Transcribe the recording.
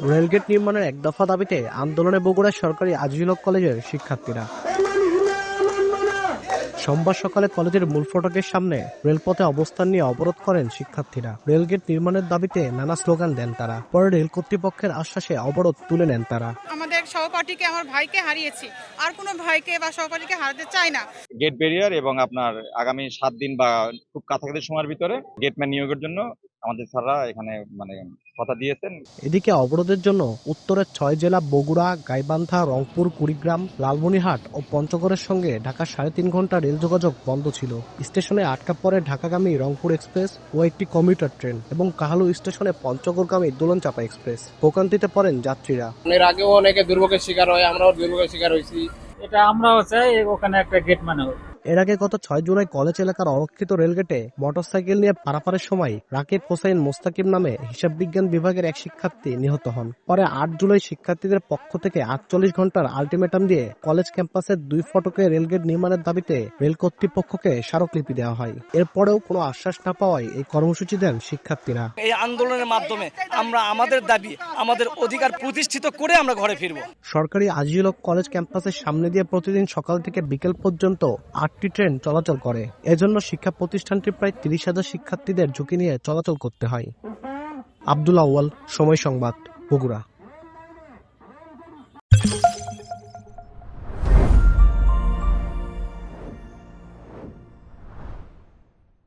Rail gate নির্মাণের এক দফা দাবিতে আন্দোলনে বগুড়া সরকারি আজিজুল হক কলেজের শিক্ষার্থীরা। সোমবার সকালে কলেজের মূল ফটকের সামনে রেলপথে অবস্থান নিয়ে অবরোধ করেন শিক্ষার্থীরা। রেলগেট নির্মাণের দাবিতে নানা স্লোগান দেন তারা। পরে রেল কর্তৃপক্ষের আশ্বাসে অবরোধ তুলে নেন তারা। আমাদের সহপাঠীকে, আমার ভাইকে হারিয়েছি, আর কোনো ভাইকে বা সহপাঠীকে হারাতে চাই না। গেট ব্যারিয়ার এবং আপনার আগামী 7 দিন বা খুব কাছাকাছি সময়ের ভিতরে গেটম্যান নিয়োগের জন্য আমাদের স্যাররা এখানে কথা দিয়েছেন। এদিকে অবরোধের জন্য উত্তরের 6 জেলা বগুড়া, গাইবান্ধা, রংপুর, কুড়িগ্রাম, লালমনিরহাট ও পঞ্চগড়ের সঙ্গে ঢাকার 3.5 ঘন্টা রেল যোগাযোগ বন্ধ ছিল। স্টেশনে আটকা পড়ে ঢাকাগামী রংপুর এক্সপ্রেস ও একটি কমিউটার ট্রেন এবং কাহালু স্টেশনে পঞ্চগড়গামী দোলনচাপা এক্সপ্রেস। ভোগান্তিতে পড়েন যাত্রীরা। এর আগেও অনেকে দুর্ভোগের শিকার হয়, আমরাও দুর্ভোগের শিকার হয়েছি। এটা আমরাও চাই ওখানে একটা গেট মানে হোক। এর আগে গত 6 জুলাই কলেজ এলাকার অরক্ষিত রেলগেটে মোটরসাইকেল নিয়ে পারাপারের সময় রাকিব হোসেন মোস্তাকিম নামে হিসাব বিজ্ঞান বিভাগের এক শিক্ষার্থী নিহত হন। পরে 8 জুলাই শিক্ষার্থীদের পক্ষ থেকে 48 ঘন্টার আলটিমেটাম দিয়ে কলেজ ক্যাম্পাসের 2 ফটকে রেলগেট নির্মাণের দাবিতে রেল কর্তৃপক্ষকে স্মারকলিপি দেওয়া হয়। এরপরেও কোনো আশ্বাস না পাওয়ায় এই কর্মসূচি দেন শিক্ষার্থীরা। এই আন্দোলনের মাধ্যমে আমরা আমাদের দাবি, আমাদের অধিকার প্রতিষ্ঠিত করে আমরা ঘরে ফিরব। সরকারি আজিজুল হক কলেজ ক্যাম্পাসের সামনে দিয়ে প্রতিদিন সকাল থেকে বিকেল পর্যন্ত 8টি ট্রেন চলাচল করে। এজন্য শিক্ষা প্রতিষ্ঠানটি প্রায় 30,000 শিক্ষার্থীদের ঝুঁকি নিয়ে চলাচল করতে হয়। আব্দুল আউয়াল, সময় সংবাদ, বগুড়া।